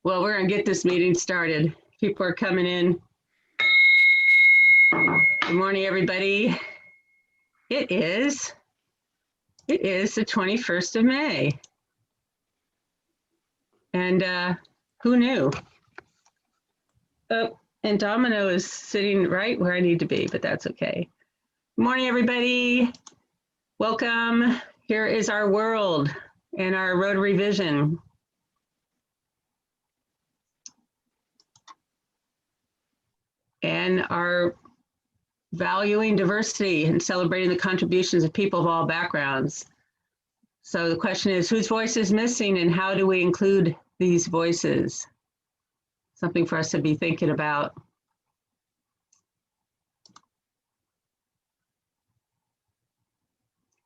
Well, we're going to get this meeting started. People are coming in. Good morning, everybody. It is the 21st of May. And who knew? Oh, and Domino is sitting right where I need to be, but that's okay. Good morning, everybody. Welcome. Here is our world and our Rotary vision. And our valuing diversity and celebrating the contributions of people of all backgrounds. So the question is, whose voice is missing and how do we include these voices? Something for us to be thinking about.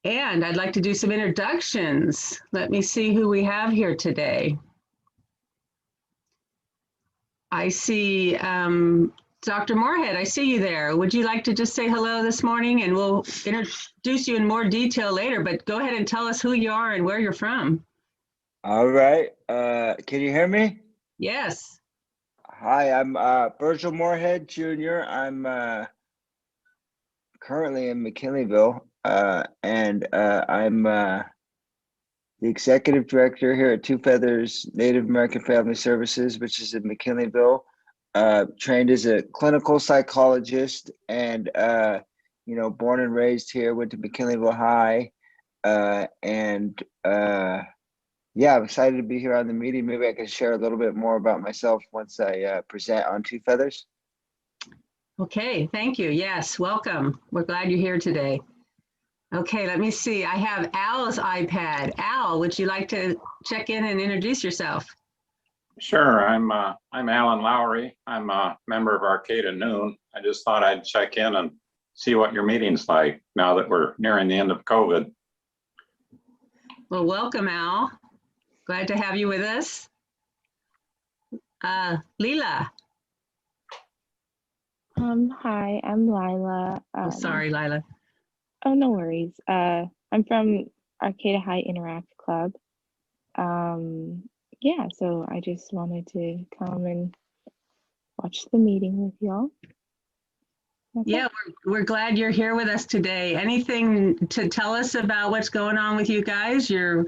And I'd like to do some introductions. Let me see who we have here today. I see Dr. Moorehead, I see you there. Would you like to just say hello this morning, and we'll introduce you in more detail later, but go ahead and tell us who you are and where you're from. All right. Can you hear me? Yes. Hi, I'm Virgil Moorehead, Jr. I'm currently in McKinleyville, and I'm the Executive Director here at Two Feathers Native American Family Services, which is in McKinleyville. Trained as a clinical psychologist and, born and raised here, went to McKinleyville High. Yeah, I'm excited to be here on the meeting. Maybe I can share a little bit more about myself once I present on Two Feathers. Okay, thank you. Yes, welcome. We're glad you're here today. Okay, let me see. I have Al's iPad. Al, would you like to check in and introduce yourself? Sure, I'm Alan Lowry. I'm a member of Arcata Noon. I just thought I'd check in and see what your meeting's like now that we're nearing the end of COVID. Well, welcome, Al. Glad to have you with us. Lila. Hi, I'm Lila. Oh, sorry, Lila. Oh, no worries. I'm from Arcata Interact Club. Yeah, so I just wanted to come and watch the meeting with y'all. Yeah, we're glad you're here with us today. Anything to tell us about what's going on with you guys? You're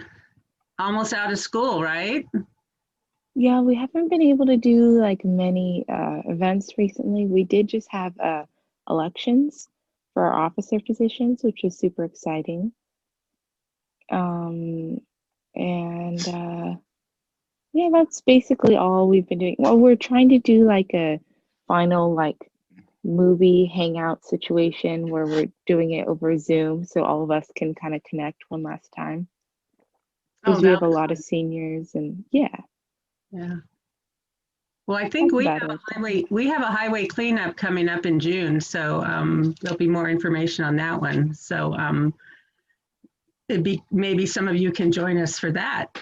almost out of school, right? Yeah, we haven't been able to do like many events recently. We did just have elections for our officer positions, which was super exciting. Yeah, that's basically all we've been doing. Well, we're trying to do like a final movie hangout situation where we're doing it over Zoom so all of us can kind of connect one last time. Because we have a lot of seniors and yeah. Yeah. Well, I think we have a highway cleanup coming up in June, so there'll be more information on that one. So maybe some of you can join us for that.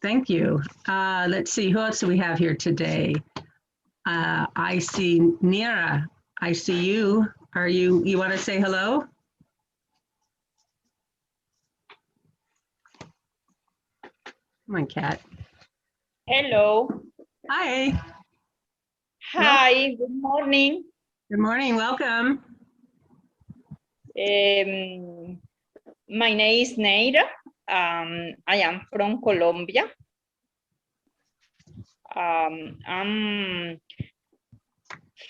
Thank you. Let's see, who else do we have here today? I see Nira. I see you. You want to say hello? Come on, Kat. Hello. Hi. Hi, good morning. Good morning, welcome. My name is Neira. I am from Colombia. I'm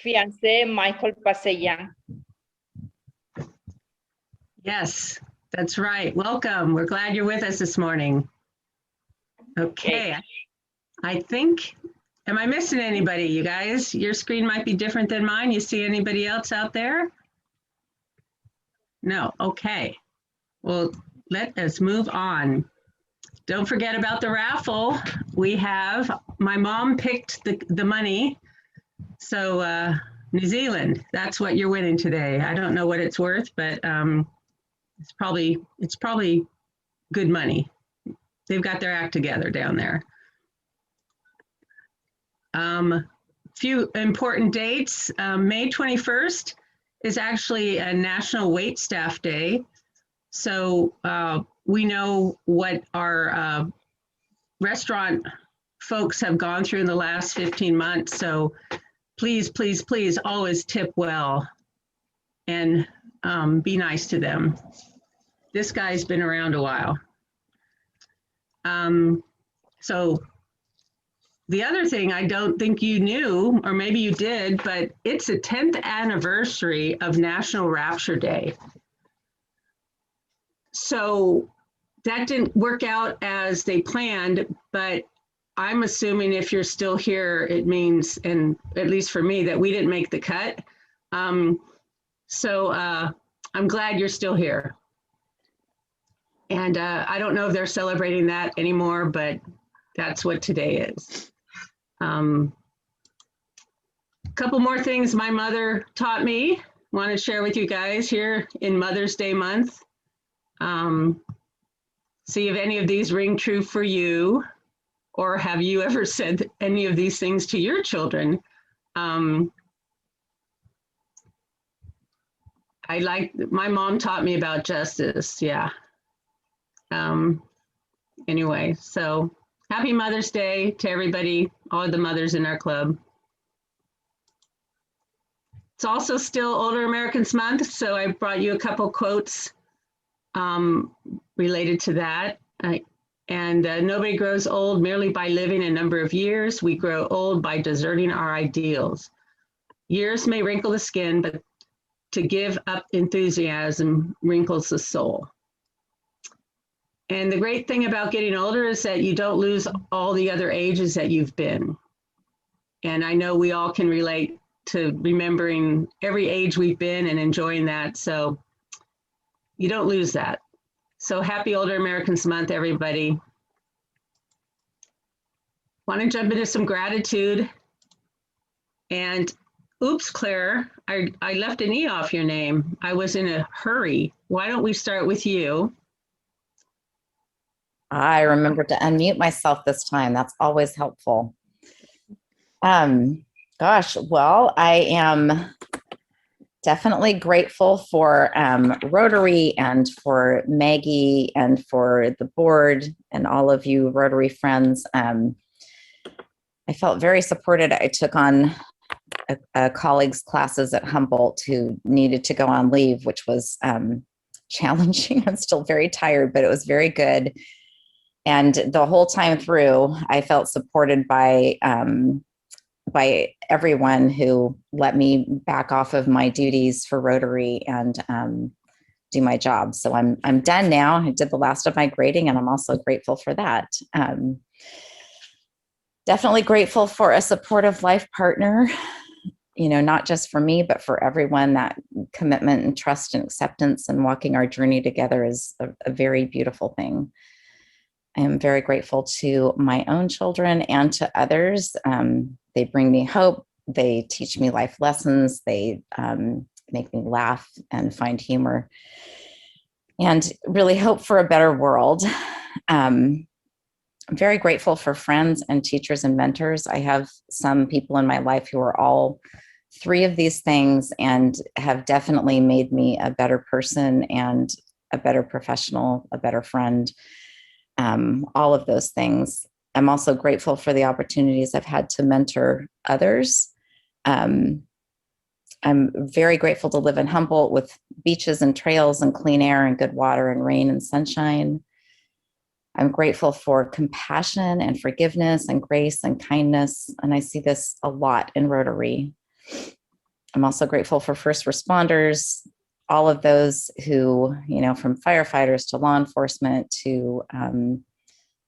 fiancé Michael Paseyan. Yes, that's right. Welcome. We're glad you're with us this morning. Okay. I think, am I missing anybody, you guys? Your screen might be different than mine. You see anybody else out there? No, okay. Well, let us move on. Don't forget about the raffle. My mom picked the money. So New Zealand, that's what you're winning today. I don't know what it's worth, but it's probably good money. They've got their act together down there. Few important dates. May 21st is actually a National Wait Staff Day. So we know what our restaurant folks have gone through in the last 15 months. So please, please, please always tip well and be nice to them. This guy's been around a while. So the other thing I don't think you knew, or maybe you did, but it's the 10th anniversary of National Rapture Day. So that didn't work out as they planned, but I'm assuming if you're still here, it means, and at least for me, that we didn't make the cut. So I'm glad you're still here. And I don't know if they're celebrating that anymore, but that's what today is. A couple more things my mother taught me, want to share with you guys here in Mother's Day month. See if any of these ring true for you, or have you ever said any of these things to your children? My mom taught me about justice, yeah. Anyway, so happy Mother's Day to everybody, all the mothers in our club. It's also still Older Americans Month, so I brought you a couple quotes related to that. Nobody grows old merely by living a number of years. We grow old by deserting our ideals. Years may wrinkle the skin, but to give up enthusiasm wrinkles the soul. And the great thing about getting older is that you don't lose all the other ages that you've been. And I know we all can relate to remembering every age we've been and enjoying that. So you don't lose that. So happy Older Americans Month, everybody. Want to jump into some gratitude. And oops, Claire, I left an E off your name. I was in a hurry. Why don't we start with you? I remember to unmute myself this time. That's always helpful. Gosh, well, I am definitely grateful for Rotary and for Maggie and for the board and all of you Rotary friends. I felt very supported. I took on a colleague's classes at Humboldt who needed to go on leave, which was challenging. I'm still very tired, but it was very good. And the whole time through, I felt supported by everyone who let me back off of my duties for Rotary and do my job. So I'm done now. I did the last of my grading, and I'm also grateful for that. Definitely grateful for a supportive life partner, not just for me, but for everyone. That commitment and trust and acceptance and walking our journey together is a very beautiful thing. I am very grateful to my own children and to others. They bring me hope. They teach me life lessons. They make me laugh and find humor and really hope for a better world. I'm very grateful for friends and teachers and mentors. I have some people in my life who are all three of these things and have definitely made me a better person and a better professional, a better friend. All of those things. I'm also grateful for the opportunities I've had to mentor others. I'm very grateful to live in Humboldt with beaches and trails and clean air and good water and rain and sunshine. I'm grateful for compassion and forgiveness and grace and kindness. And I see this a lot in Rotary. I'm also grateful for first responders, all of those who, from firefighters to law enforcement to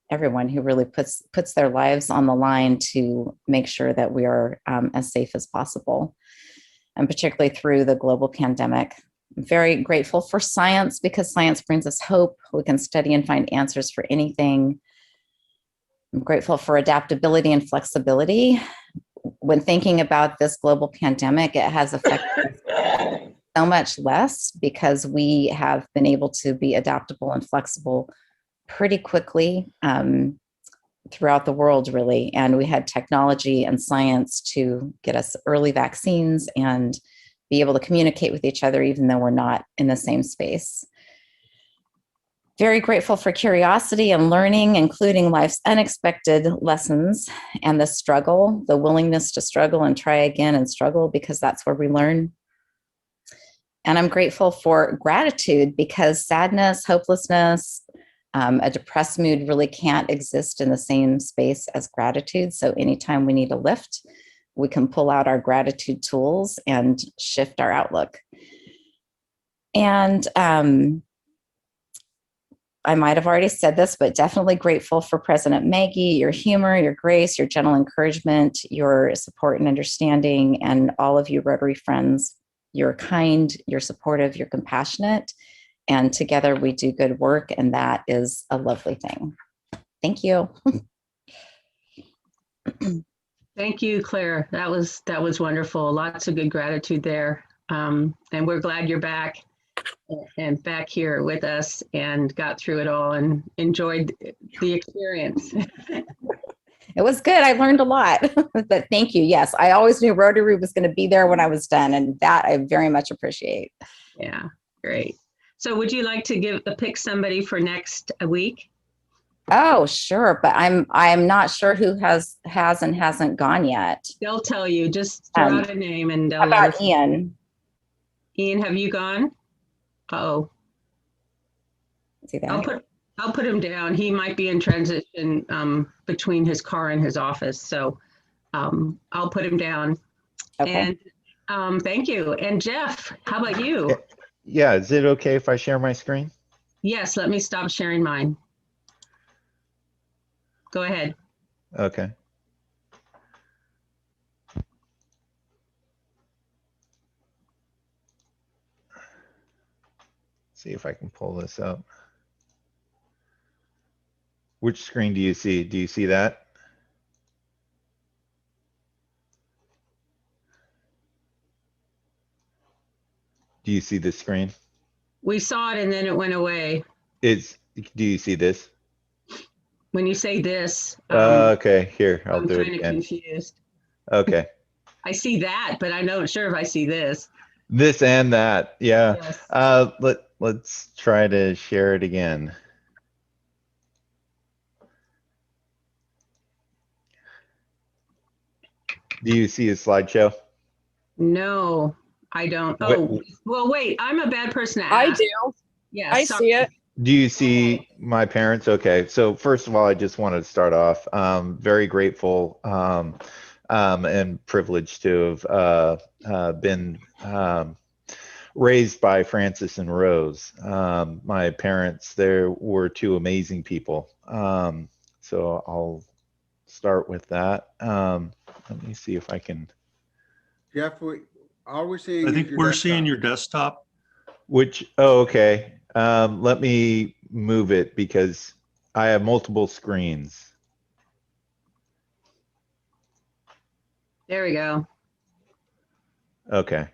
everyone who really puts their lives on the line to make sure that we are as safe as possible, and particularly through the global pandemic. I'm very grateful for science because science brings us hope. We can study and find answers for anything. I'm grateful for adaptability and flexibility. When thinking about this global pandemic, it has affected so much less because we have been able to be adaptable and flexible pretty quickly throughout the world, really. And we had technology and science to get us early vaccines and be able to communicate with each other, even though we're not in the same space. Very grateful for curiosity and learning, including life's unexpected lessons and the struggle, the willingness to struggle and try again and struggle, because that's where we learn. And I'm grateful for gratitude, because sadness, hopelessness, a depressed mood really can't exist in the same space as gratitude. So anytime we need a lift, we can pull out our gratitude tools and shift our outlook. And I might have already said this, but definitely grateful for President Maggie, your humor, your grace, your gentle encouragement, your support and understanding, and all of you Rotary friends. You're kind, you're supportive, you're compassionate, and together we do good work, and that is a lovely thing. Thank you. Thank you, Claire. That was wonderful. Lots of good gratitude there. And we're glad you're back and back here with us and got through it all and enjoyed the experience. It was good. I learned a lot, but thank you. Yes, I always knew Rotary was going to be there when I was done, and that I very much appreciate. Yeah, great. So would you like to pick somebody for next week? Oh, sure, but I'm not sure who has and hasn't gone yet. They'll tell you. Just throw out a name and they'll How let about us. Ian? Ian, have you gone? Uh-oh. Is he there? I'll put him down. He might be in transition between his car and his office. So I'll put him down. Okay. And thank you. And Jeff, how about you? Yeah, is it okay if I share my screen? Yes, let me stop sharing mine. Go ahead. Okay. See if I can pull this up. Which screen do you see? Do you see that? Do you see the screen? We saw it and then it went away. Do you see this? When you say this, Okay, here, I'll I'm do it kind of again. confused. Okay. I see that, but I'm not sure if I see this. This and that, yeah. Yes. Let's try to share it again. Do you see a slideshow? No, I don't. Wait, Oh, well, wait, I'm a bad person to I ask. do. Yeah, I sorry. see it. do you see my parents? Okay, so first of all, I just wanted to start off very grateful and privileged to have been raised by Francis and Rose. My parents, there were two amazing people. So I'll start with that. Let me see if I can. Jeff, all we're seeing I is think your we're desktop. seeing your desktop. Oh, okay. Let me move it because I have multiple screens. There we go. Okay.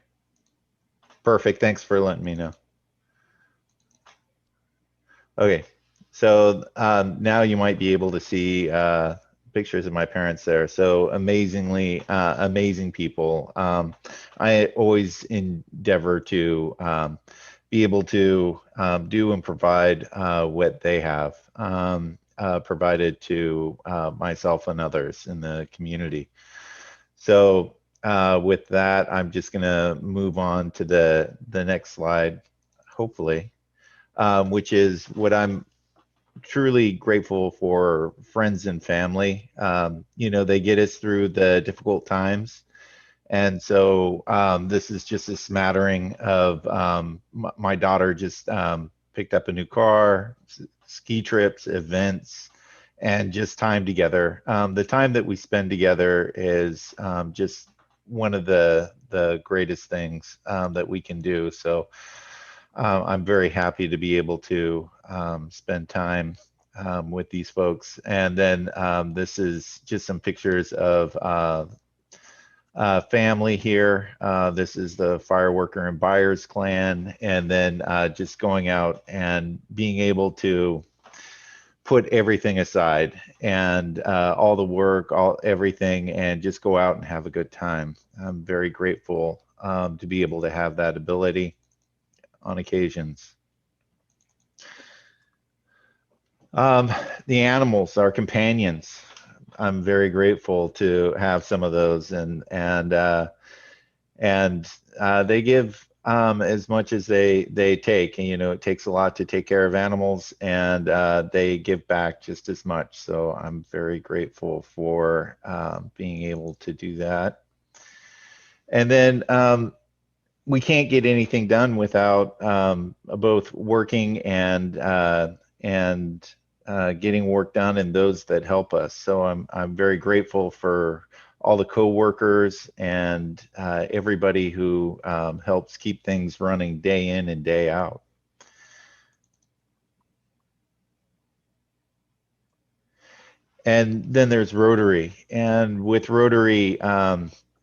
Perfect. Thanks for letting me know. Okay. So now you might be able to see pictures of my parents there. So amazingly, amazing people. I always endeavor to be able to do and provide what they have provided to myself and others in the community. So with that, I'm just going to move on to the next slide, hopefully, which is what I'm truly grateful for, friends and family. You know, they get us through the difficult times. And so this is just a smattering of my daughter just picked up a new car, ski trips, events, and just time together. The time that we spend together is just one of the greatest things that we can do. So I'm very happy to be able to spend time with these folks. And then this is just some pictures of family here. This is the fireworker and buyers clan. And then just going out and being able to put everything aside and all the work, everything, and just go out and have a good time. I'm very grateful to be able to have that ability on occasions. The animals, our companions. I'm very grateful to have some of those, and they give as much as they take. And, you know, it takes a lot to take care of animals, and they give back just as much. So I'm very grateful for being able to do that. And then we can't get anything done without both working and getting work done, and those that help us. So I'm very grateful for all the co-workers and everybody who helps keep things running day in and day out. And then there's Rotary, and with Rotary,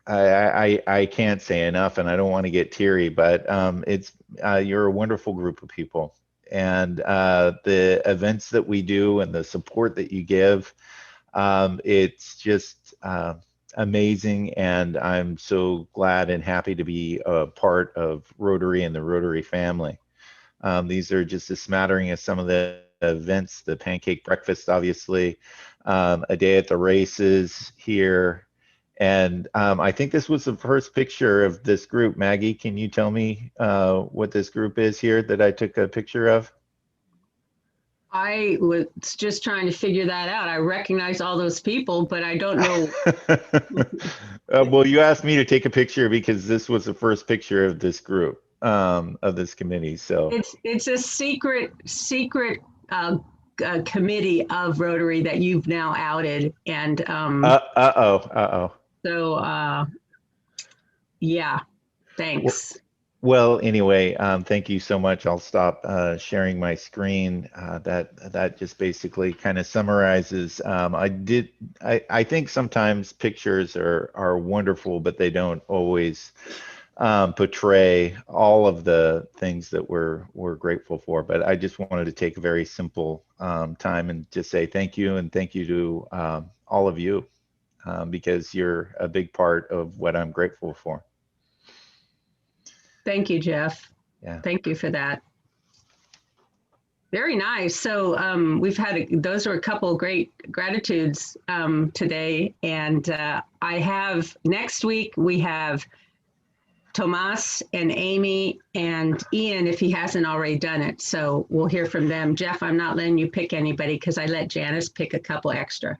I can't say enough, and I don't want to get teary, but you're a wonderful group of people. And the events that we do and the support that you give, it's just amazing. And I'm so glad and happy to be a part of Rotary and the Rotary family. These are just a smattering of some of the events, the pancake breakfast, obviously, a day at the races here. And I think this was the first picture of this group. Maggie, can you tell me what this group is here that I took a picture of? I was just trying to figure that out. I recognize all those people, but I don't know. Well, you asked me to take a picture because this was the first picture of this group, of this committee. So it's a secret committee of Rotary that you've now outed, and so yeah, thanks. Well, anyway, thank you so much. I'll stop sharing my screen. That just basically kind of summarizes. I think sometimes pictures are wonderful, but they don't always portray all of the things that we're grateful for. But I just wanted to take a very simple time and just say thank you, and thank you to all of you, because you're a big part of what I'm grateful for. Thank you, Jeff. Yeah. Thank you for that. Very nice. So we've had, those are a couple of great gratitudes today. And I have, next week, we have Tomas and Amy and Ian, if he hasn't already done it. So we'll hear from them. Jeff, I'm not letting you pick anybody because I let Janice pick a couple extra.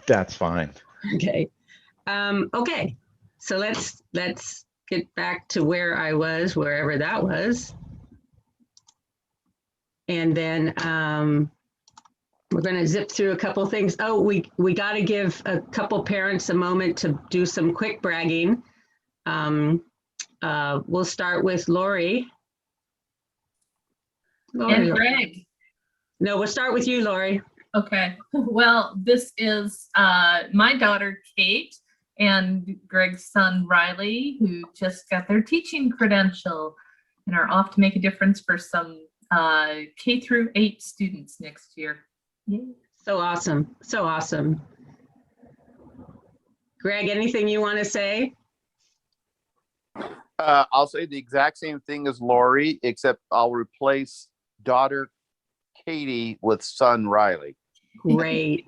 That's fine. Okay. Okay. So let's get back to where I was, wherever that was. And then we're going to zip through a couple of things. Oh, we got to give a couple parents a moment to do some quick bragging. We'll start with Lori. And Greg. No, we'll start with you, Lori. Okay. Well, this is my daughter, Kate, and Greg's son, Riley, who just got their teaching credential and are off to make a difference for some K through 8 students next year. Yay. So awesome. So awesome. Greg, anything you want to say? I'll say the exact same thing as Lori, except I'll replace daughter Katie with son Riley. Great.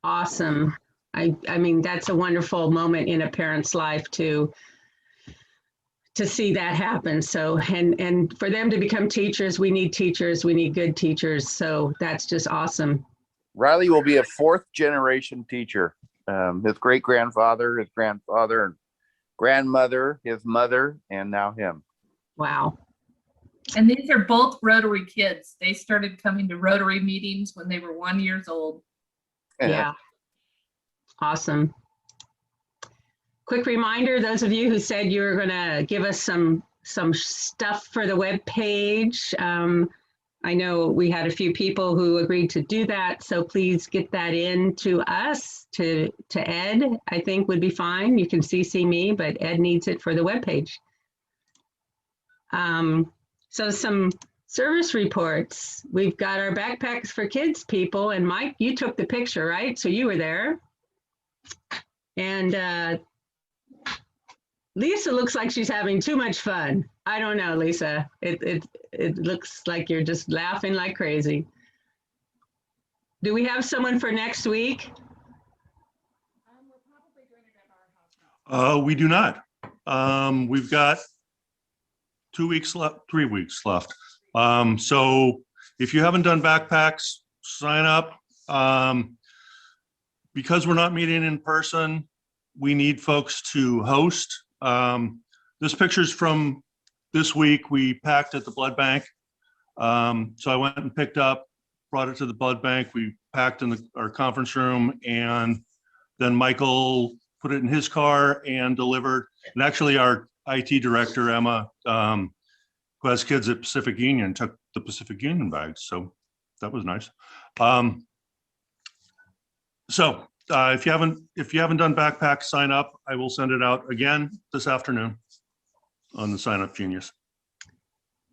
Awesome. I mean, that's a wonderful moment in a parent's life to see that happen. So, and for them to become teachers, we need good teachers. So that's just awesome. Riley will be a 4th generation teacher. His great grandfather, his grandfather, and grandmother, his mother, and now him. Wow. And these are both Rotary kids. They started coming to Rotary meetings when they were 1 year old. Yeah. Awesome. Quick reminder, those of you who said you were going to give us some stuff for the web page. I know we had a few people who agreed to do that, so please get that in to us, to Ed, I think would be fine. You can CC me, but Ed needs it for the web page. So some service reports. We've got our backpacks for kids people, and Mike, you took the picture, right? So you were there. And Lisa looks like she's having too much fun. I don't know, Lisa. It looks like you're just laughing like crazy. Do we have someone for next week? We do not. We've got 2 weeks left, 3 weeks left. So if you haven't done backpacks, sign up. Because we're not meeting in person, we need folks to host. This picture's from this week. We packed at the blood bank. So I went and picked up, brought it to the blood bank. We packed in our conference room, and then Michael put it in his car and delivered. And actually our IT director, Emma, who has kids at Pacific Union, took the Pacific Union bags. So that was nice. If you haven't done backpack, sign up. I will send it out again this afternoon on the Sign Up Genius.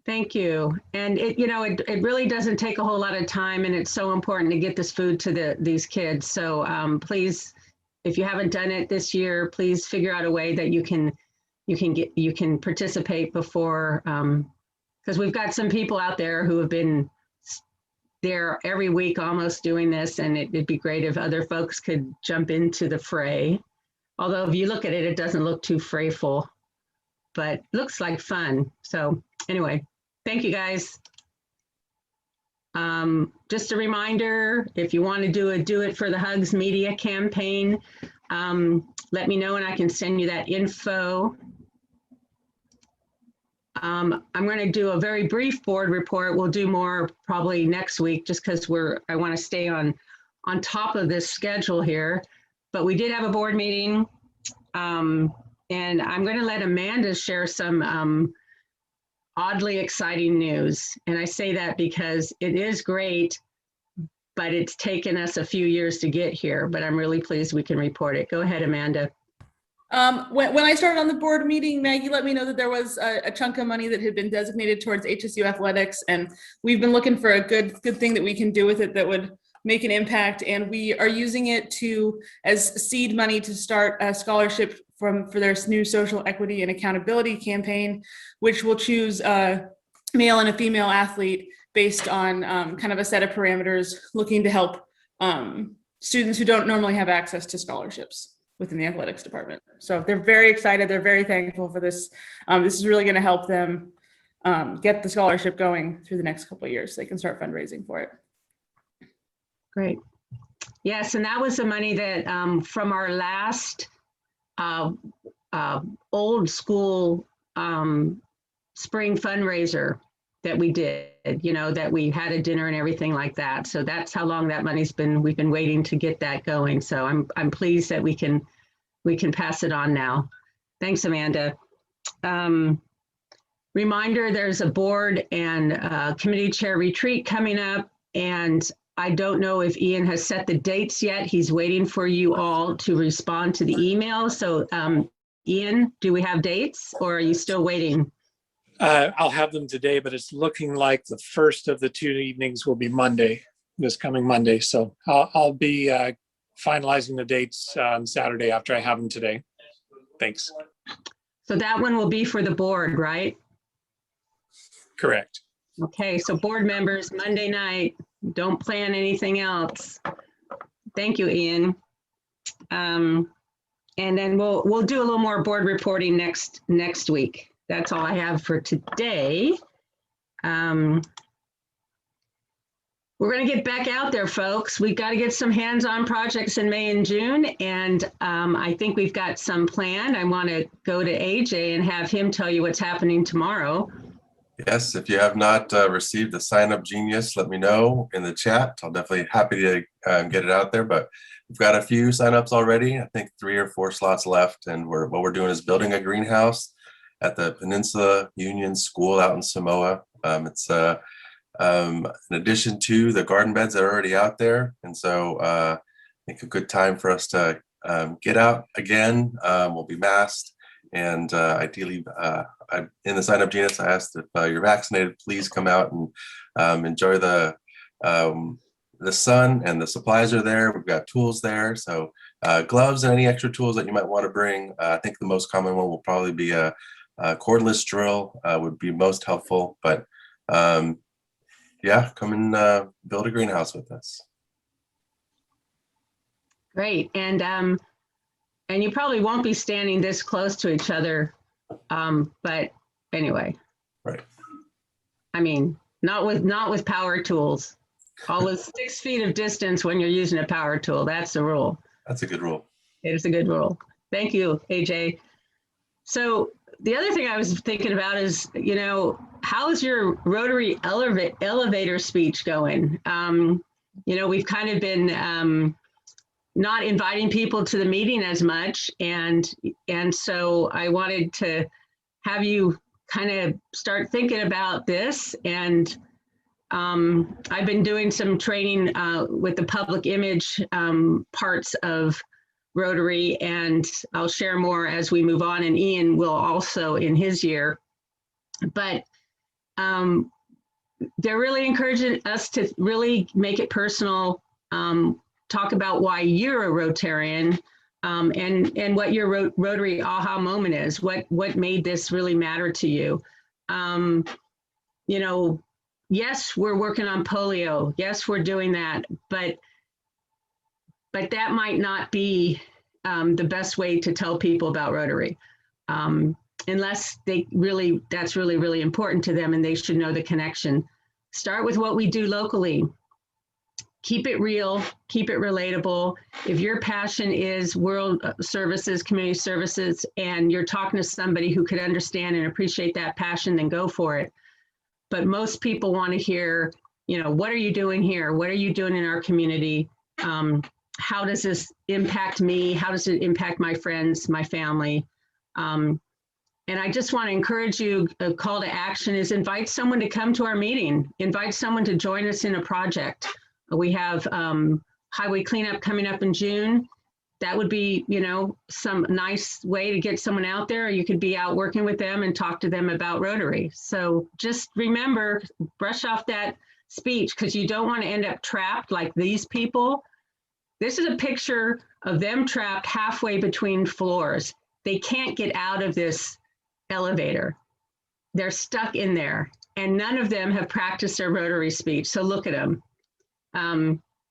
Thank you. And it really doesn't take a whole lot of time, and it's so important to get this food to these kids. So please, if you haven't done it this year, please figure out a way that you can participate before, because we've got some people out there who have been there every week almost doing this, and it'd be great if other folks could jump into the fray. Although if you look at it, it doesn't look too frayful, but looks like fun. So anyway, thank you guys. Just a reminder, if you want to do a Do It for the Hugs media campaign, let me know and I can send you that info. I'm going to do a very brief board report. We'll do more probably next week, just because I want to stay on top of this schedule here. But we did have a board meeting, and I'm going to let Amanda share some oddly exciting news. And I say that because it is great, but it's taken us a few years to get here. But I'm really pleased we can report it. Go ahead, Amanda. When I started on the board meeting, Maggie let me know that there was a chunk of money that had been designated towards HSU athletics, and we've been looking for a good thing that we can do with it that would make an impact. And we are using it as seed money to start a scholarship for their new social equity and accountability campaign, which will choose a male and a female athlete based on kind of a set of parameters, looking to help students who don't normally have access to scholarships within the athletics department. So they're very excited. They're very thankful for this. This is really going to help them get the scholarship going through the next couple of years so they can start fundraising for it. Great. Yes, and that was the money that from our last old school spring fundraiser that we did, that we had a dinner and everything like that. So that's how long that money's been, we've been waiting to get that going. So I'm pleased that we can pass it on now. Thanks, Amanda. Reminder, there's a board and committee chair retreat coming up, and I don't know if Ian has set the dates yet. He's waiting for you all to respond to the email. So Ian, do we have dates, or are you still waiting? I'll have them today, but it's looking like the first of the 2 evenings will be Monday, this coming Monday. So I'll be finalizing the dates on Saturday after I have them today. Thanks. So that one will be for the board, right? Correct. Okay, so board members, Monday night, don't plan anything else. Thank you, Ian. And then we'll do a little more board reporting next week. That's all I have for today. We're going to get back out there, folks. We've got to get some hands-on projects in May and June, and I think we've got some planned. I want to go to AJ and have him tell you what's happening tomorrow. Yes, if you have not received the Sign Up Genius, let me know in the chat. I'll definitely happy to get it out there, but we've got a few signups already. I think 3 or 4 slots left, and what we're doing is building a greenhouse at the Peninsula Union School out in Samoa. It's in addition to the garden beds that are already out there. And so I think a good time for us to get out again. We'll be masked, and ideally in the Sign Up Genius, I asked if you're vaccinated, please come out and enjoy the sun, and the supplies are there. We've got tools there. So gloves and any extra tools that you might want to bring. I think the most common one will probably be a cordless drill would be most helpful, but yeah, come and build a greenhouse with us. Great. And you probably won't be standing this close to each other. But anyway. Right. I mean, not with power tools. Always 6 feet of distance when you're using a power tool. That's the rule. That's a good rule. It is a good rule. Thank you, AJ. So the other thing I was thinking about is, you know, how's your Rotary elevator speech going? You know, we've kind of been not inviting people to the meeting as much. And so I wanted to have you kind of start thinking about this. And I've been doing some training with the public image parts of Rotary, and I'll share more as we move on, and Ian will also in his year. But they're really encouraging us to really make it personal, talk about why you're a Rotarian, and what your Rotary aha moment is, what made this really matter to you. You know, yes, we're working on polio. Yes, we're doing that, but that might not be the best way to tell people about Rotary, unless that's really, really important to them and they should know the connection. Start with what we do locally. Keep it real, keep it relatable. If your passion is world services, community services, and you're talking to somebody who could understand and appreciate that passion, then go for it. But most people want to hear, you know, what are you doing here? What are you doing in our community? How does this impact me? How does it impact my friends, my family? And I just want to encourage you, a call to action is invite someone to come to our meeting. Invite someone to join us in a project. We have highway cleanup coming up in June. That would be, you know, some nice way to get someone out there. You could be out working with them and talk to them about Rotary. So just remember, brush off that speech, because you don't want to end up trapped like these people. This is a picture of them trapped halfway between floors. They can't get out of this elevator. They're stuck in there, and none of them have practiced their Rotary speech. So look at them.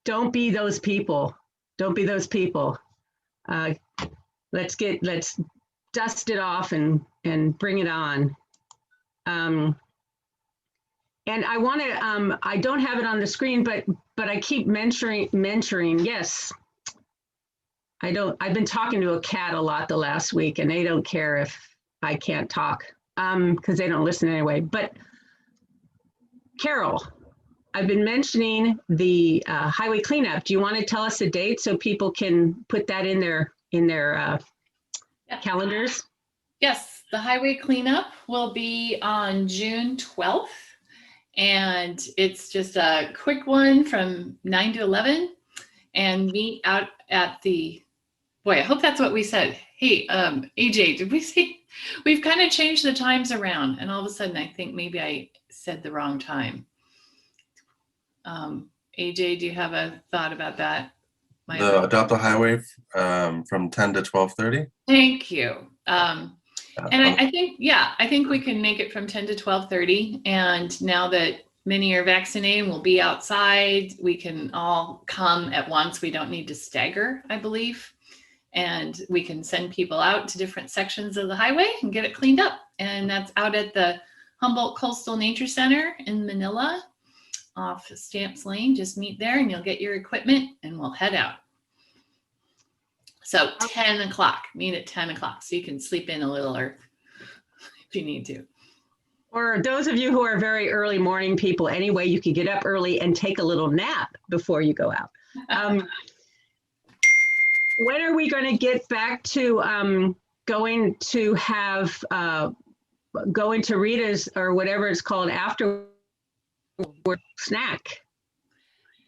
Don't be those people. Don't be those people. Let's dust it off and bring it on. And I want to, I don't have it on the screen, but I keep mentoring. Yes, I've been talking to a cat a lot the last week, and they don't care if I can't talk because they don't listen anyway. But Carol, I've been mentioning the highway cleanup. Do you want to tell us a date so people can put that in their calendars? Yes, the highway cleanup will be on June 12th. And it's just a quick one from 9 to 11, and meet out at the, boy, I hope that's what we said. Hey, AJ, did we say, we've kind of changed the times around, and all of a sudden I think maybe I said the wrong time. AJ, do you have a thought about that? Adopt a Highway from 10 to 12:30. Thank you. And I think, yeah, I think we can make it from 10 to 12:30. And now that many are vaccinated, we'll be outside. We can all come at once. We don't need to stagger, I believe. And we can send people out to different sections of the highway and get it cleaned up. And that's out at the Humboldt Coastal Nature Center in Manila off Stamps Lane. Just meet there and you'll get your equipment and we'll head out. So 10 o'clock, meet at 10 o'clock. So you can sleep in a little or if you need to. Or those of you who are very early morning people, anyway, you can get up early and take a little nap before you go out. When are we going to get back to going to Rita's or whatever it's called after snack?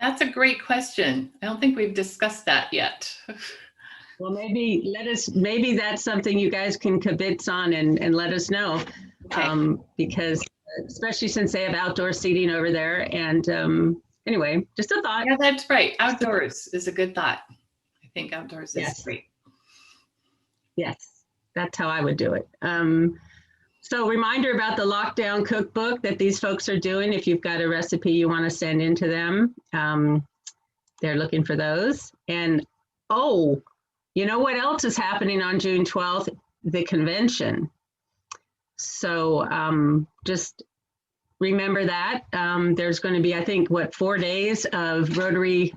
That's a great question. I don't think we've discussed that yet. Well, maybe maybe that's something you guys can kibitz on and let us know. Okay. Because especially since they have outdoor seating over there. And anyway, just a thought. Yeah, that's right. Outdoors is a good thought. I think outdoors is great. Yes, that's how I would do it. So reminder about the lockdown cookbook that these folks are doing. If you've got a recipe you want to send in to them, they're looking for those. And Oh, you know what else is happening on June 12th? The convention. So just remember that. There's going to be, I think, what, 4 days of Rotary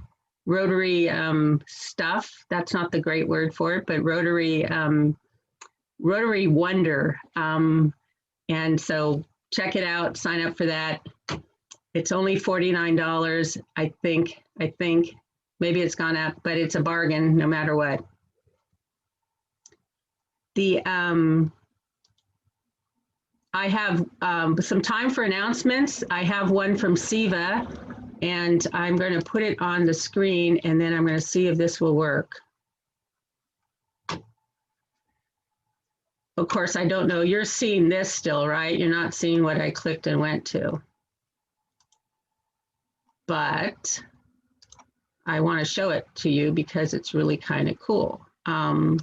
stuff. That's not the great word for it, but Rotary Wonder. And so check it out, sign up for that. It's only $49, I think, maybe it's gone up, but it's a bargain no matter what. I have some time for announcements. I have one from SIVA, and I'm going to put it on the screen, and then I'm going to see if this will work. Of course, I don't know. You're seeing this still, right? You're not seeing what I clicked and went to. But I want to show it to you because it's really kind of cool. Are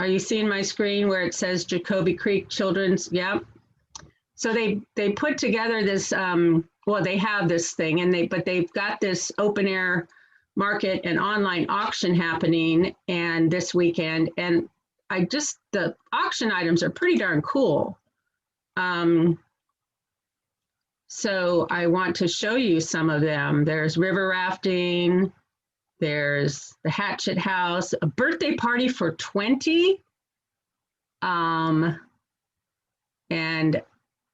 you seeing my screen where it says Jacoby Creek Children's? Yep. So they put together this, well, they have this thing, and but they've got this open air market and online auction happening and this weekend. And the auction items are pretty darn cool. So I want to show you some of them. There's river rafting. There's the Hatchet House, a birthday party for 20. And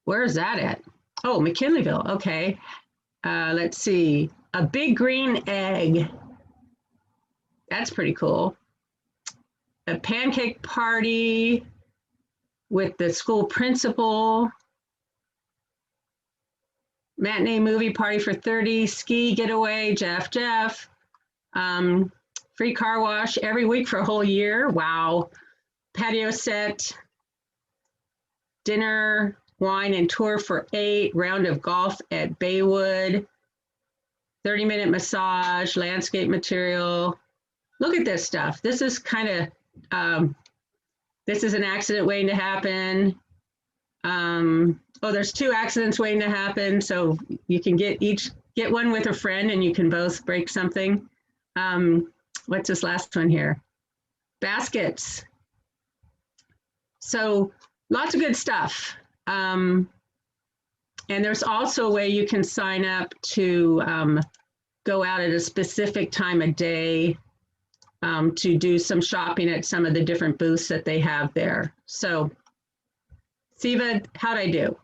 where is that at? Oh, McKinleyville. Okay. Let's see. A big green egg. That's pretty cool. A pancake party with the school principal. Matinee movie party for 30. Ski getaway, Jeff. Free car wash every week for a whole year. Wow. Patio set. Dinner, wine and tour for 8. Round of golf at Baywood. 30-minute massage, landscape material. Look at this stuff. This is kind of, this is an accident waiting to happen. Oh, there's 2 accidents waiting to happen. So you can get one with a friend and you can both break something. What's this last one here? Baskets. So lots of good stuff. And there's also a way you can sign up to go out at a specific time of day to do some shopping at some of the different booths that they have there. So, Siva, how'd I do?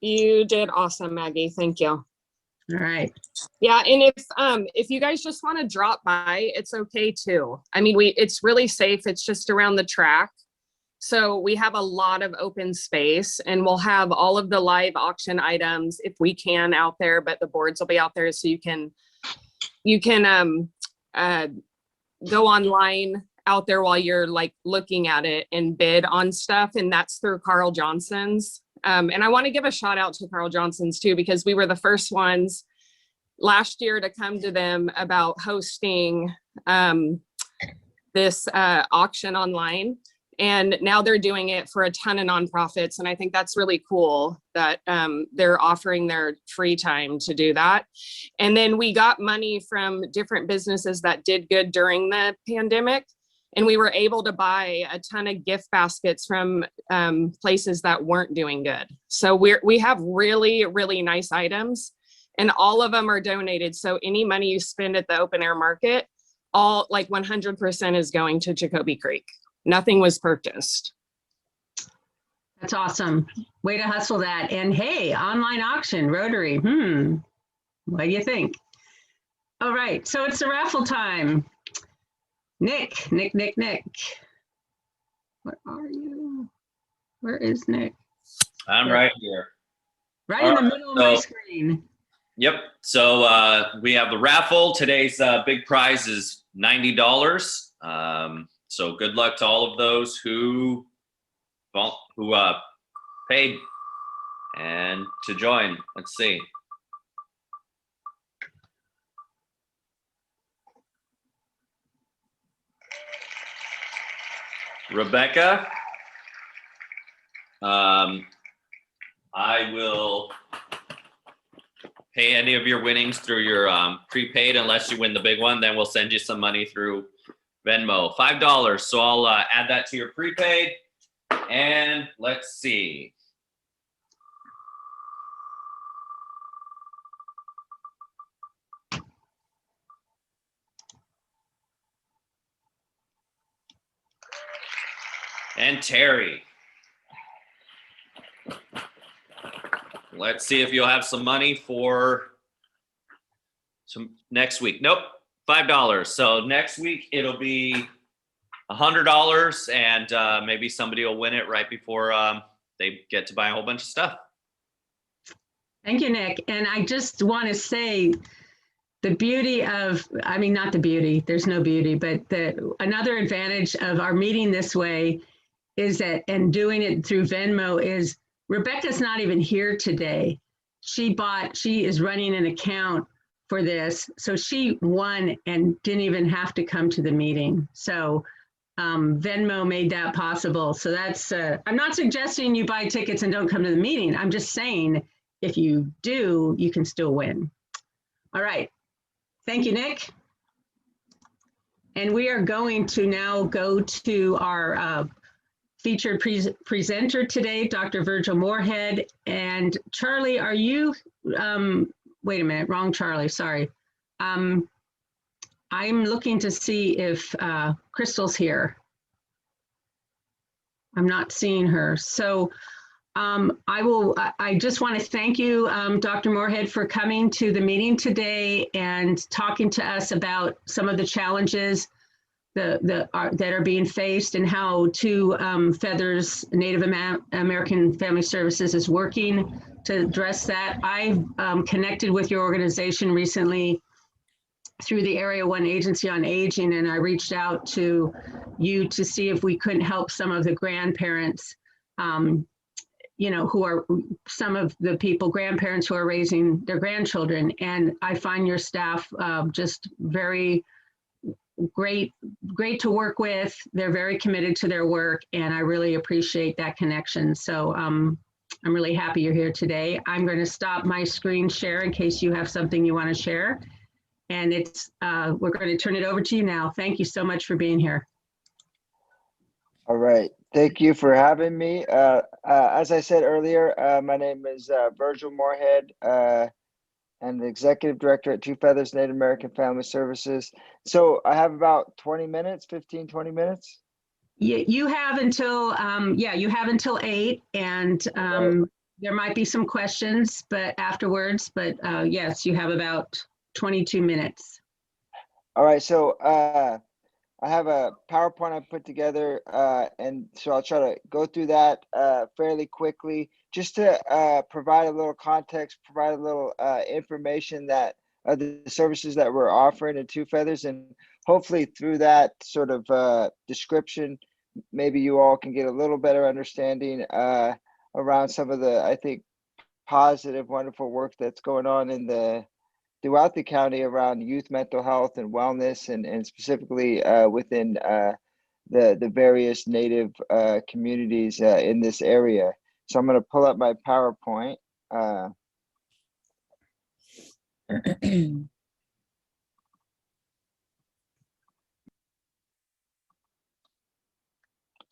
You did awesome, Maggie. Thank you. All right. Yeah, and if you guys just want to drop by, it's okay too. I mean, it's really safe. It's just around the track. So we have a lot of open space, and we'll have all of the live auction items if we can out there, but the boards will be out there, so you can go online out there while you're like looking at it and bid on stuff, and that's through Carl Johnson's. And I want to give a shout out to Carl Johnson's too, because we were the first ones last year to come to them about hosting this auction online. And now they're doing it for a ton of nonprofits. And I think that's really cool that they're offering their free time to do that. And then we got money from different businesses that did good during the pandemic. And we were able to buy a ton of gift baskets from places that weren't doing good. So we have really, really nice items, and all of them are donated. So any money you spend at the open air market, all like 100% is going to Jacoby Creek. Nothing was purchased. That's awesome. Way to hustle that. And hey, online auction, Rotary. What do you think? All right, so it's the raffle time. Nick. Where are you? Where is Nick? I'm right here. Right in the middle of my screen. Yep. So we have the raffle. Today's big prize is $90. So good luck to all of those who paid and to join. Let's see. Rebecca, I will pay any of your winnings through your prepaid unless you win the big one. Then we'll send you some money through Venmo. $5. So I'll add that to your prepaid. And let's see. And Terry. Let's see if you'll have some money for some next week. Nope, $5. So next week it'll be $100, and maybe somebody will win it right before they get to buy a whole bunch of stuff. Thank you, Nick. And I just want to say the beauty of, I mean, not the beauty, there's no beauty, but another advantage of our meeting this way is that, and doing it through Venmo, is Rebecca's not even here today. She is running an account for this. So she won and didn't even have to come to the meeting. So Venmo made that possible. So that's, I'm not suggesting you buy tickets and don't come to the meeting. I'm just saying, if you do, you can still win. All right. Thank you, Nick. And we are going to now go to our featured presenter today, Dr. Virgil Moorehead. And Charlie, are you, wait a minute, wrong Charlie, sorry. I'm looking to see if Crystal's here. I'm not seeing her. So I just want to thank you, Dr. Moorehead, for coming to the meeting today and talking to us about some of the challenges that are being faced and how Two Feathers Native American Family Services is working to address that. I've connected with your organization recently through the Area 1 Agency on Aging, and I reached out to you to see if we couldn't help some of the grandparents, you know, who are some of the grandparents who are raising their grandchildren. And I find your staff just very great to work with. They're very committed to their work, and I really appreciate that connection. So I'm really happy you're here today. I'm going to stop my screen share in case you have something you want to share. And we're going to turn it over to you now. Thank you so much for being here. All right. Thank you for having me. As I said earlier, my name is Virgil Moorehead. I'm the Executive Director at Two Feathers Native American Family Services. So I have about 20 minutes, 15, 20 minutes. You have until, you have until 8, and there might be some questions afterwards, but yes, you have about 22 minutes. All right. So I have a PowerPoint I put together, and so I'll try to go through that fairly quickly, just to provide a little context, provide a little information that the services that we're offering at Two Feathers, and hopefully through that sort of description, maybe you all can get a little better understanding around some of the, I think, positive, wonderful work that's going on throughout the county around youth mental health and wellness, and specifically within the various Native communities in this area. So I'm going to pull up my PowerPoint.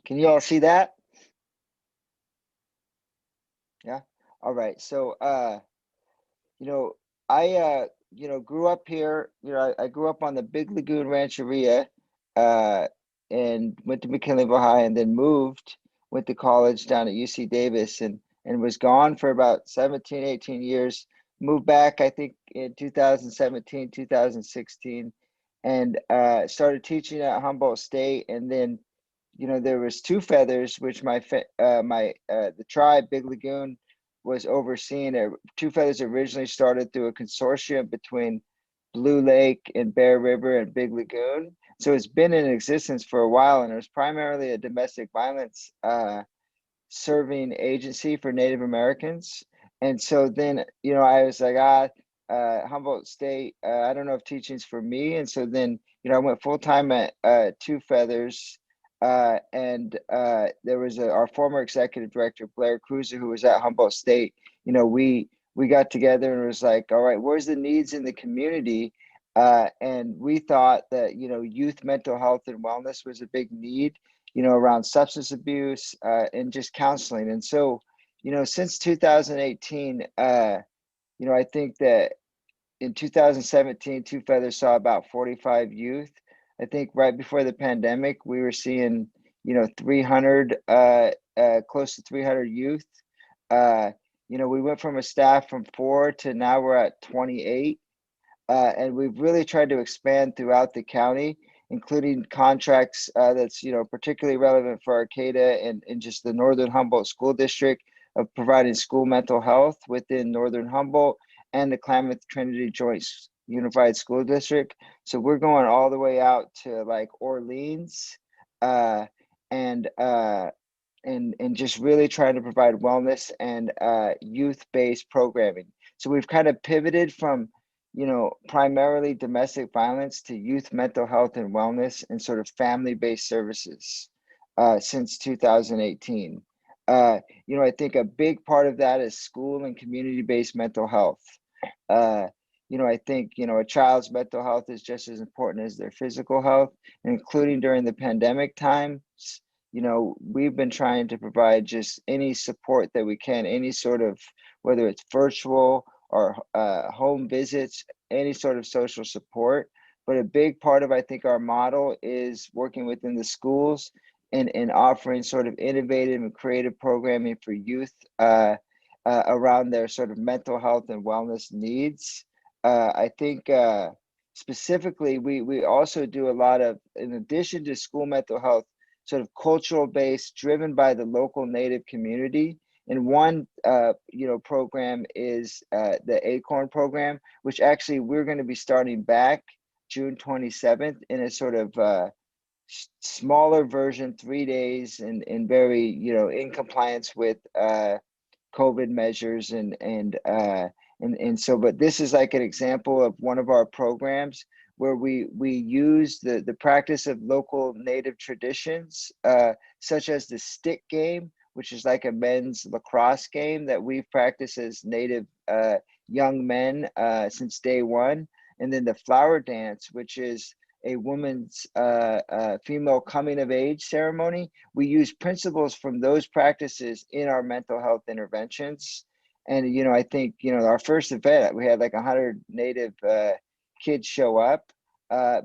Can you all see that? Yeah. All right. So, I grew up here. I grew up on the Big Lagoon Rancheria, and went to McKinleyville High, and then went to college down at UC Davis, and was gone for about 17, 18 years. Moved back, I think, in 2017, 2016, and started teaching at Humboldt State. And then, there was Two Feathers, which the tribe Big Lagoon was overseeing. Two Feathers originally started through a consortium between Blue Lake and Bear River and Big Lagoon. So it's been in existence for a while, and it was primarily a domestic violence serving agency for Native Americans. And so then, I was like, Humboldt State, I don't know if teaching's for me. And so then, I went full time at Two Feathers and there was our former executive director, Blair Cruiser, who was at Humboldt State. You know, we got together and it was like, all right, where's the needs in the community? And we thought that, you know, youth mental health and wellness was a big need, you know, around substance abuse and just counseling. And so, you know, since 2018, you know, I think that in 2017, Two Feathers saw about 45 youth. I think right before the pandemic, we were seeing, you know, 300, close to 300 youth. You know, we went from a staff from 4 to now we're at 28. And we've really tried to expand throughout the county, including contracts that's, you know, particularly relevant for Arcata and just the Northern Humboldt School District of providing school mental health within Northern Humboldt and the Klamath Trinity Joint Unified School District. So we're going all the way out to like Orleans and just really trying to provide wellness and youth-based programming. So we've kind of pivoted from, you know, primarily domestic violence to youth mental health and wellness and sort of family-based services since 2018. You know, I think a big part of that is school and community-based mental health. You know, I think, you know, a child's mental health is just as important as their physical health, including during the pandemic times. You know, we've been trying to provide just any support that we can, any sort of, whether it's virtual or home visits, any sort of social support. But a big part of, I think, our model is working within the schools and offering sort of innovative and creative programming for youth around their sort of mental health and wellness needs. I think specifically, we also do a lot of, in addition to school mental health, sort of cultural based, driven by the local Native community. And one, you know, program is the ACORN program, which actually we're going to be starting back June 27th in a sort of smaller version, 3 days, and very, you know, in compliance with COVID measures and so, but this is like an example of one of our programs where we use the practice of local Native traditions, such as the stick game, which is like a men's lacrosse game that we've practiced as Native young men since day one. And then the flower dance, which is a woman's female coming of age ceremony. We use principles from those practices in our mental health interventions. And, you know, I think, you know, our first event, we had like 100 Native kids show up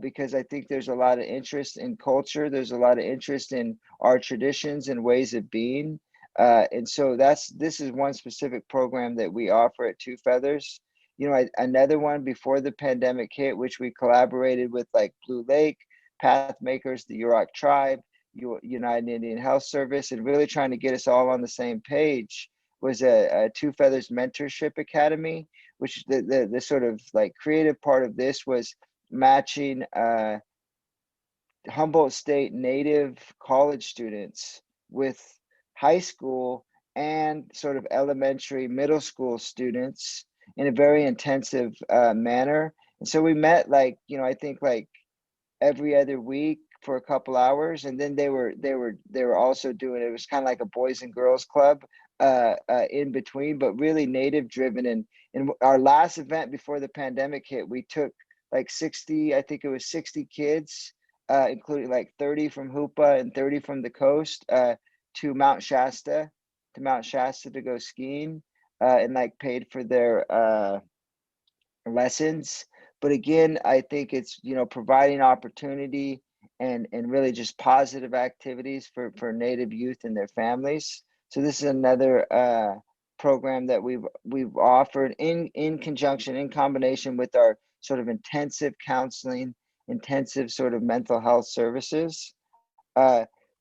because I think there's a lot of interest in culture. There's a lot of interest in our traditions and ways of being. And so this is one specific program that we offer at Two Feathers. You know, another one before the pandemic hit, which we collaborated with like Blue Lake, Pathmakers, the Yurok Tribe, United Indian Health Service, and really trying to get us all on the same page, was a Two Feathers Mentorship Academy, which the sort of like creative part of this was matching Humboldt State Native college students with high school and sort of elementary, middle school students in a very intensive manner. And so we met like, you know, I think like every other week for a couple hours. And then they were also doing, it was kind of like a boys and girls club in between, but really Native driven. And in our last event before the pandemic hit, we took like 60, I think it was 60 kids, including like 30 from Hoopa and 30 from the coast to Mount Shasta to go skiing and like paid for their lessons. But again, I think it's, you know, providing opportunity and really just positive activities for Native youth and their families. So this is another program that we've offered in conjunction, in combination with our sort of intensive counseling, intensive sort of mental health services.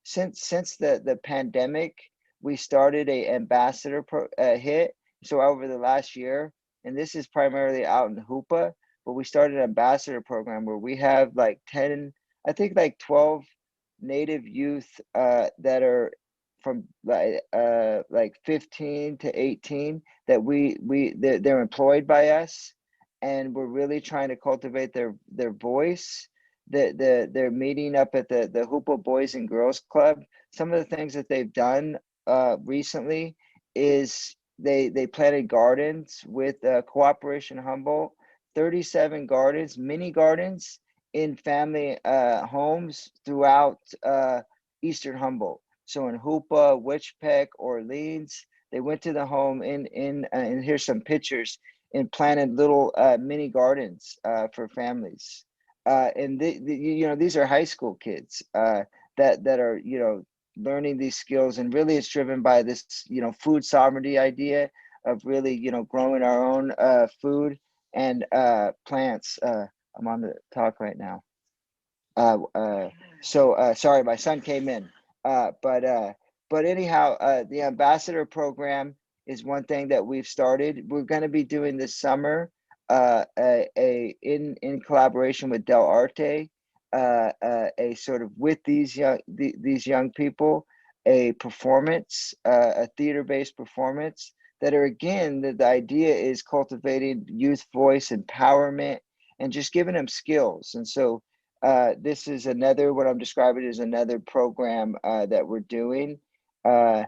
Since the pandemic, we started a ambassador hit. So over the last year, and this is primarily out in Hoopa, but we started an ambassador program where we have like 10, I think like 12 Native youth that are from like 15 to 18 that they're employed by us, and we're really trying to cultivate their voice, they're meeting up at the Humboldt Boys and Girls Club. Some of the things that they've done recently is they planted gardens with Cooperation Humboldt, 37 gardens, mini gardens in family homes throughout Eastern Humboldt. So in Hoopa, Witchpeck, Orleans, they went to the home and here's some pictures, and planted little mini gardens for families. And these are high school kids that are learning these skills, and really it's driven by this food sovereignty idea of really growing our own food and plants. I'm on the talk right now. So sorry, my son came in. But anyhow, the ambassador program is one thing that we've started. We're going to be doing this summer in collaboration with Del Arte, a sort of with these young people, a performance, a theater-based performance that are, again, the idea is cultivating youth voice empowerment and just giving them skills. And so this is another, what I'm describing is another program that we're doing. And,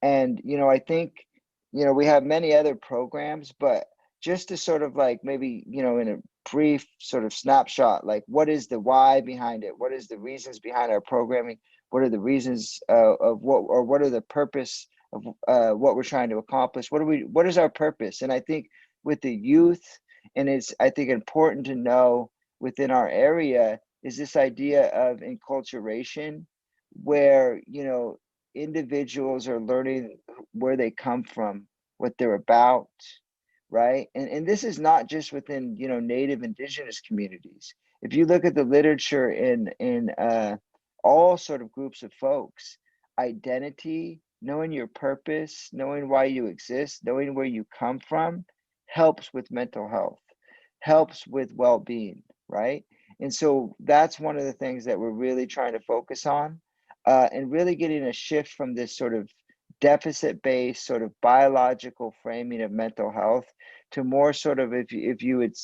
I think, we have many other programs, but just to sort of like maybe, in a brief sort of snapshot, like what is the why behind it? What is the reasons behind our programming? What are the reasons of what are the purpose of what we're trying to accomplish? What is our purpose? And I think with the youth, and it's, I think, important to know within our area is this idea of enculturation, where, individuals are learning where they come from, what they're about, right? And this is not just within, Native Indigenous communities. If you look at the literature in all sort of groups of folks, identity, knowing your purpose, knowing why you exist, knowing where you come from, helps with mental health, helps with well-being, right? And so that's one of the things that we're really trying to focus on, and really getting a shift from this sort of deficit-based sort of biological framing of mental health to more sort of, if you would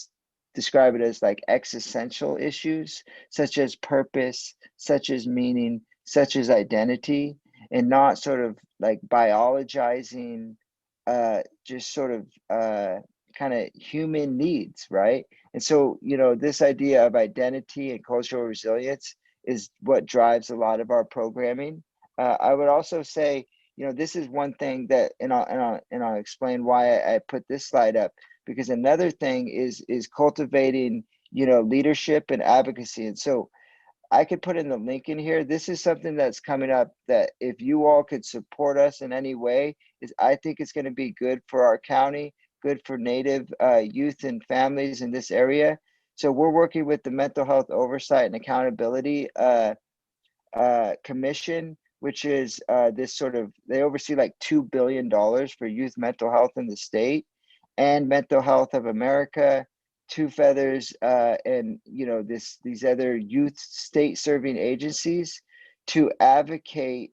describe it as like existential issues, such as purpose, such as meaning, such as identity, and not sort of like biologizing just sort of kind of human needs, right? And so, this idea of identity and cultural resilience is what drives a lot of our programming. I would also say, this is one thing that, and I'll explain why I put this slide up, because another thing is cultivating, leadership and advocacy. And so I could put in the link in here. This is something that's coming up that if you all could support us in any way, I think it's going to be good for our county, good for Native youth and families in this area. So we're working with the Mental Health Oversight and Accountability Commission, which is this sort of, they oversee like $2 billion for youth mental health in the state, and Mental Health of America, Two Feathers, and these other youth state serving agencies to advocate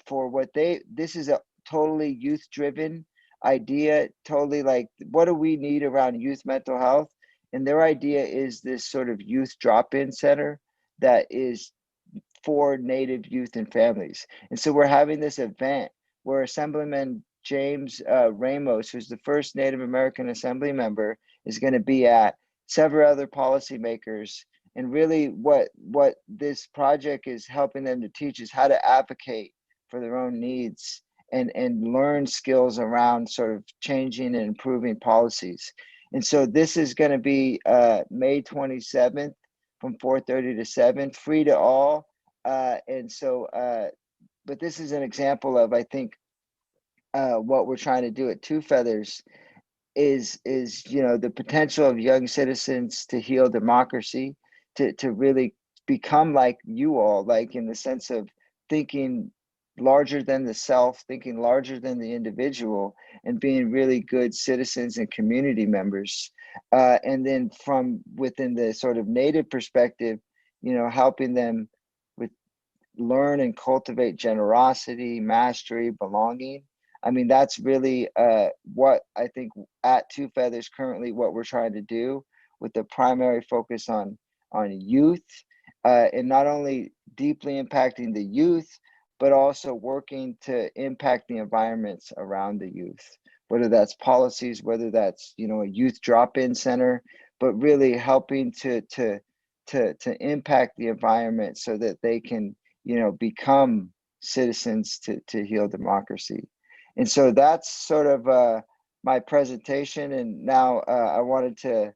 for what this is a totally youth driven idea, totally like, what do we need around youth mental health? And their idea is this sort of youth drop-in center that is for Native youth and families. And so we're having this event where Assemblyman James Ramos, who's the first Native American Assembly member, is going to be at, several other policymakers. And really what this project is helping them to teach is how to advocate for their own needs and learn skills around sort of changing and improving policies. And so this is going to be May 27th from 4:30 to 7, free to all. And so, but this is an example of, I think, what we're trying to do at Two Feathers is the potential of young citizens to heal democracy, to really become like you all, like in the sense of thinking larger than the self, thinking larger than the individual, and being really good citizens and community members. And then from within the sort of Native perspective, helping them with learn and cultivate generosity, mastery, belonging. I mean, that's really what I think at Two Feathers currently what we're trying to do, with the primary focus on youth, in not only deeply impacting the youth, but also working to impact the environments around the youth, whether that's policies, whether that's, you know, a youth drop-in center, but really helping to impact the environment so that they can, you know, become citizens to heal democracy. And so that's sort of my presentation. And now I wanted to,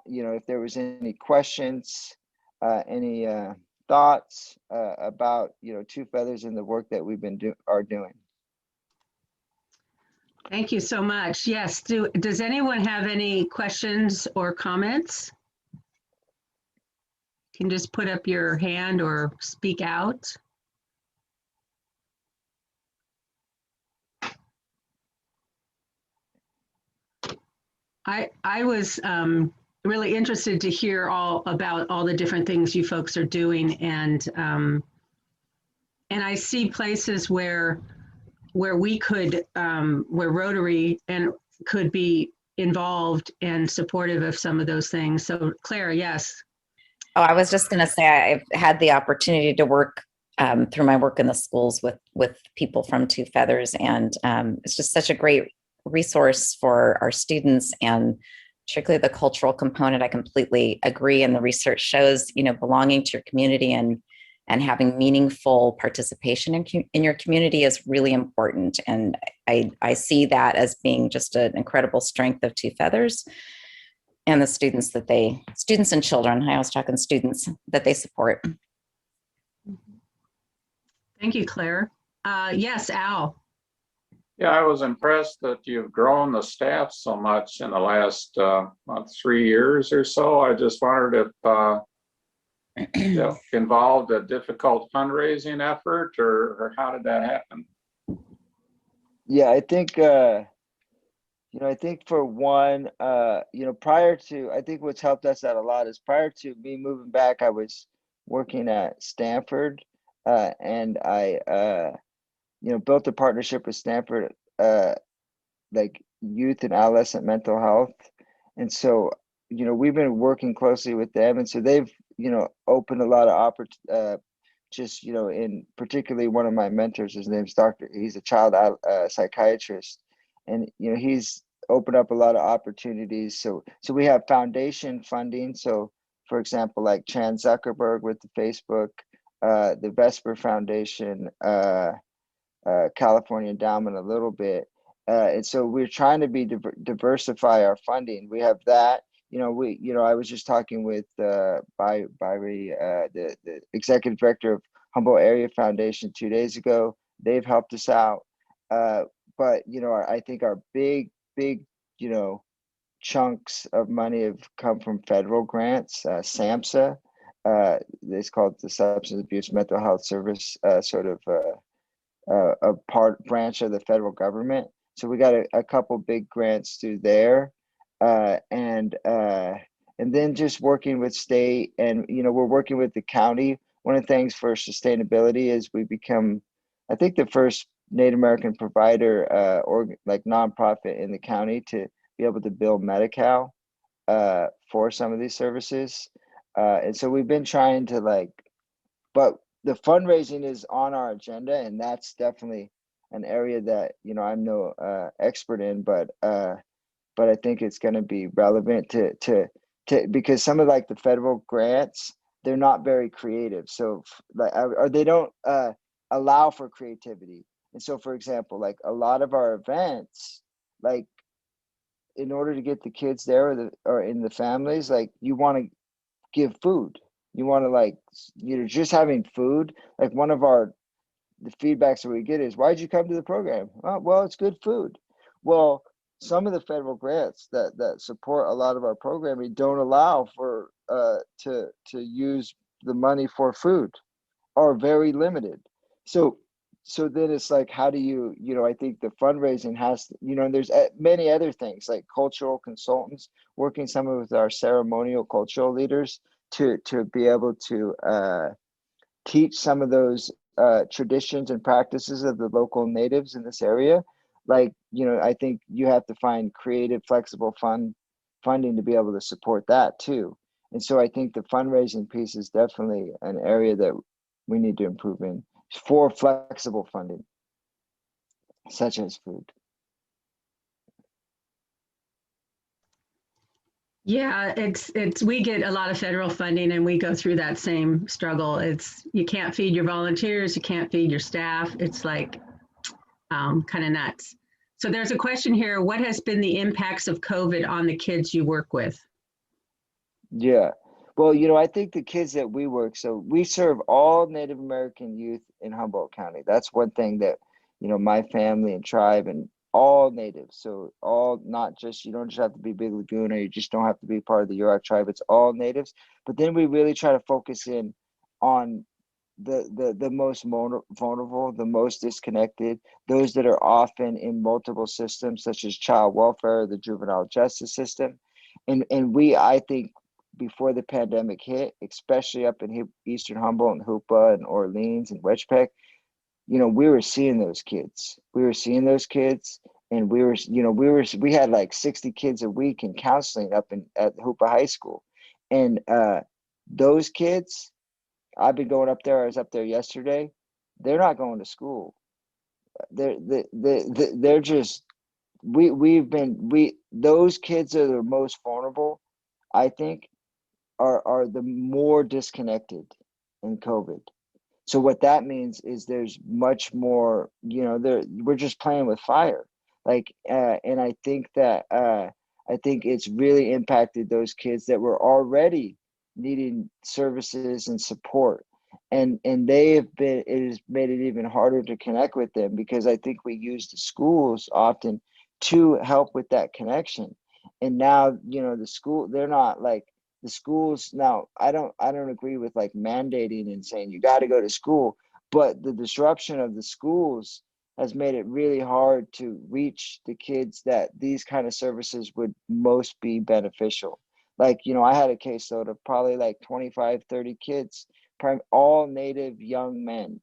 you know, if there was any questions, any thoughts about, you know, Two Feathers and the work that we've been doing. Thank you so much. Yes. Does anyone have any questions or comments? You can just put up your hand or speak out. I was really interested to hear all about all the different things you folks are doing, and I see places where we could, where Rotary and could be involved and supportive of some of those things. So Claire, yes. Oh, I was just going to say I've had the opportunity to work through my work in the schools with people from Two Feathers, and it's just such a great resource for our students, and particularly the cultural component. I completely agree, and the research shows, you know, belonging to your community and having meaningful participation in your community is really important. And I see that as being just an incredible strength of Two Feathers and the students and children, I was talking students, that they support. Thank you, Claire. Yes, Al. Yeah, I was impressed that you've grown the staff so much in the last 3 years or so. I just wondered if you involved a difficult fundraising effort, or how did that happen? Yeah, I think, you know, I think for one, you know, prior to, I think what's helped us out a lot is prior to me moving back, I was working at Stanford, and I, you know, built a partnership with Stanford, like youth and adolescent mental health. And so, you know, we've been working closely with them. And so they've, you know, opened a lot of opportunities, just, you know, in particularly one of my mentors, his name's he's a child psychiatrist. And, you know, he's opened up a lot of opportunities. So we have foundation funding. So for example, like Chan Zuckerberg with the Facebook, the Vesper Foundation, California Endowment a little bit. And so we're trying to be diversify our funding. We have that, you know, I was just talking with Byrie, the executive director of Humboldt Area Foundation 2 days ago. They've helped us out. But, you know, I think our big, you know, chunks of money have come from federal grants, SAMHSA. It's called the Substance Abuse Mental Health Service, sort of a branch of the federal government. So we got a couple big grants through there, and then just working with state, and you know, we're working with the county. One of the things for sustainability is we become, I think, the first Native American provider or like nonprofit in the county to be able to bill Medi-Cal for some of these services, and so we've been trying to but the fundraising is on our agenda, and that's definitely an area that, you know, I'm no expert in, but I think it's going to be relevant to because some of like the federal grants, they're not very creative, so like, or they don't allow for creativity. And so, for example, like a lot of our events, like in order to get the kids there or in the families, like you want to give food. You want to, like, you know, just having food. Like one of the feedbacks that we get is, why'd you come to the program? Oh, well, it's good food. Well, some of the federal grants that support a lot of our programming don't allow for to use the money for food, or very limited. So then it's like, how do you, you know, I think the fundraising has to, you know, and there's many other things like cultural consultants, working some with our ceremonial cultural leaders to be able to teach some of those traditions and practices of the local natives in this area. Like, you know, I think you have to find creative, flexible funding to be able to support that too. And so I think the fundraising piece is definitely an area that we need to improve in for flexible funding, such as food. Yeah, we get a lot of federal funding and we go through that same struggle. You can't feed your volunteers, you can't feed your staff. It's like kind of nuts. So there's a question here. What has been the impacts of COVID on the kids you work with? Yeah. Well, you know, I think the kids that we work, so we serve all Native American youth in Humboldt County. That's one thing that, you know, my family and tribe and all natives. So all, not just, you don't just have to be Big Lagoon, or you just don't have to be part of the Yurok tribe. It's all natives. But then we really try to focus in on the most vulnerable, the most disconnected, those that are often in multiple systems, such as child welfare, the juvenile justice system. And I think before the pandemic hit, especially up in Eastern Humboldt and Hoopa and Orleans and Wedgepeck, you know, we were seeing those kids. And we had like 60 kids a week in counseling up at Hoopa High School. And those kids, I've been going up there. I was up there yesterday. They're not going to school. They're just, those kids are the most vulnerable, I think, are the more disconnected in COVID. So what that means is there's much more, you know, we're just playing with fire. Like, and I think that, I think it's really impacted those kids that were already needing services and support. And it has made it even harder to connect with them, because I think we use the schools often to help with that connection. And now, you know, they're not like, the schools now, I don't agree with like mandating and saying you got to go to school, but the disruption of the schools has made it really hard to reach the kids that these kind of services would most be beneficial. Like, you know, I had a caseload of probably like 25, 30 kids, all Native young men,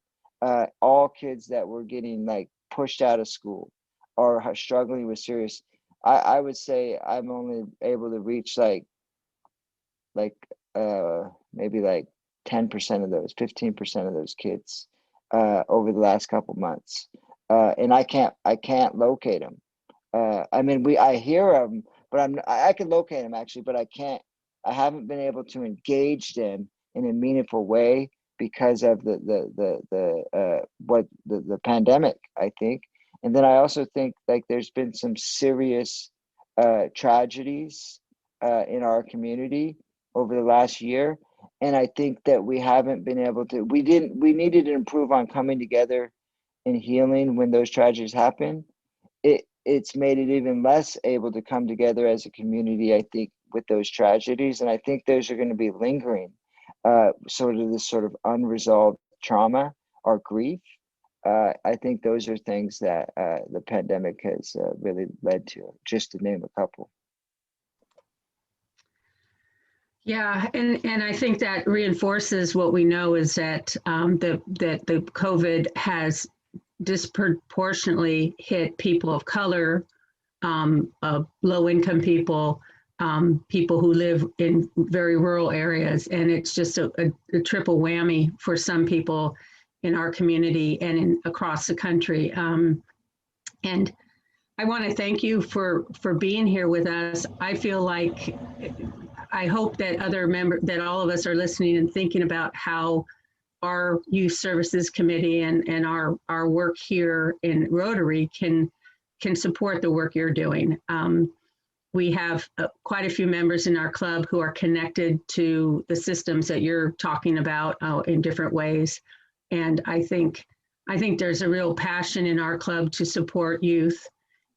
all kids that were getting like pushed out of school or struggling with serious. I would say I'm only able to reach maybe like 10% of those, 15% of those kids over the last couple months. And I can't locate them. I mean, I hear them, but I can locate them actually, but I haven't been able to engage them in a meaningful way because of the pandemic, I think. And then I also think like there's been some serious tragedies in our community over the last year. And I think that we haven't been able to, we needed to improve on coming together and healing when those tragedies happen. It's made it even less able to come together as a community, I think, with those tragedies. And I think those are going to be lingering, sort of unresolved trauma or grief. I think those are things that the pandemic has really led to, just to name a couple. Yeah, and I think that reinforces what we know is that the COVID has disproportionately hit people of color, low-income people, people who live in very rural areas, and it's just a triple whammy for some people in our community and across the country. And I want to thank you for being here with us. I feel like I hope that that all of us are listening and thinking about how our Youth Services Committee and our work here in Rotary can support the work you're doing. We have quite a few members in our club who are connected to the systems that you're talking about in different ways. And I think there's a real passion in our club to support youth.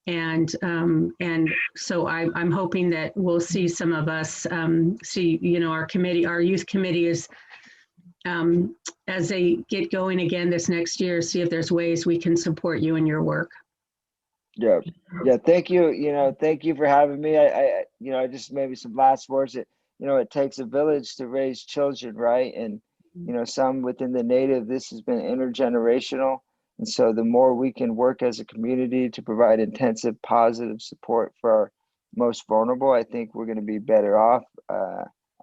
And so I'm hoping that we'll see some of us see, you know, our youth committee is, as they get going again this next year, see if there's ways we can support you in your work. Yeah. Thank you. You know, thank you for having me. I just maybe some last words that, you know, it takes a village to raise children, right? And, you know, some within the Native, this has been intergenerational. And so the more we can work as a community to provide intensive, positive support for our most vulnerable, I think we're going to be better off.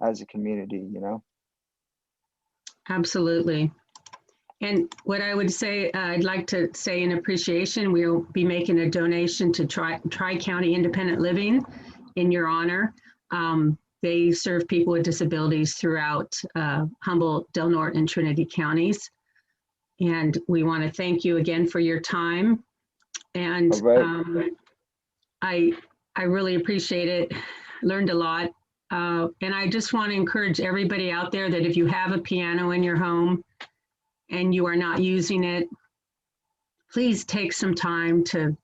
as a community, you know? Absolutely. And what I would say, I'd like to say in appreciation, we'll be making a donation to Tri-County Independent Living in your honor. They serve people with disabilities throughout Humboldt, Del Norte, and Trinity counties. And we want to thank you again for your time. And I really appreciate it, learned a lot. And I just want to encourage everybody out there that if you have a piano in your home and you are not using it, please take some time to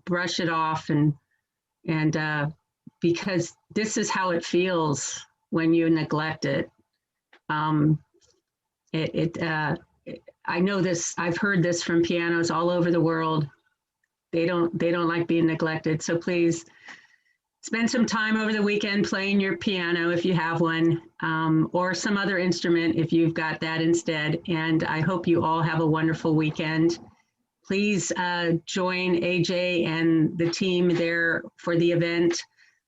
brush it off and because this is how it feels when you neglect it. I know this, I've heard this from pianos all over the world. They don't like being neglected. So please spend some time over the weekend playing your piano if you have one, or some other instrument if you've got that instead. And I hope you all have a wonderful weekend. Please join AJ and the team there for the event.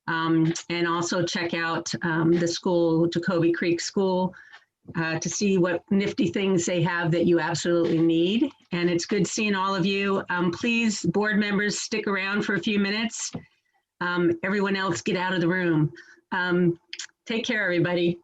And also check out the school, Jacoby Creek School, to see what nifty things they have that you absolutely need. And it's good seeing all of you. Please, board members, stick around for a few minutes. Everyone else get out of the room. Take care, everybody.